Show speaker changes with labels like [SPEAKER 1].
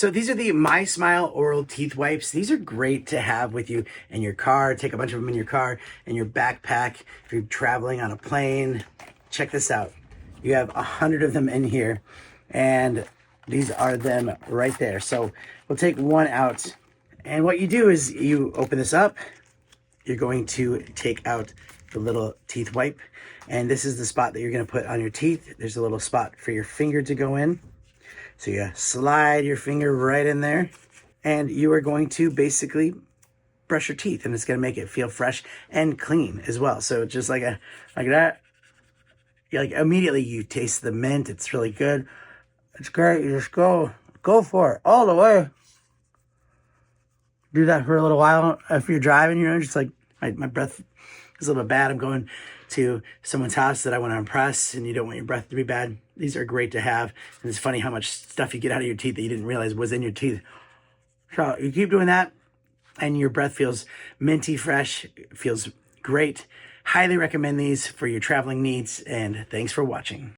[SPEAKER 1] So these are the MySmile oral teeth wipes. These are great to have with you in your car. Take a bunch of them in your car, in your backpack, if you're traveling on a plane. Check this out. You have 100 of them in here, and these are them right there. So we'll take one out, and what you do is you open this up. You're going to take out the little teeth wipe, and this is the spot that you're going to put on your teeth. There's a little spot for your finger to go in. So you slide your finger right in there, and you are going to basically brush your teeth, and it's going to make it feel fresh and clean as well. So just like that, like immediately you taste the mint. It's really good. It's great. You just go for it all the way. Do that for a little while if you're driving. Just like my breath is a little bit bad. I'm going to someone's house that I want to impress, and you don't want your breath to be bad. These are great to have, and it's funny how much stuff you get out of your teeth that you didn't realize was in your teeth. So you keep doing that, and your breath feels minty fresh, feels great. Highly recommend these for your traveling needs, and thanks for watching.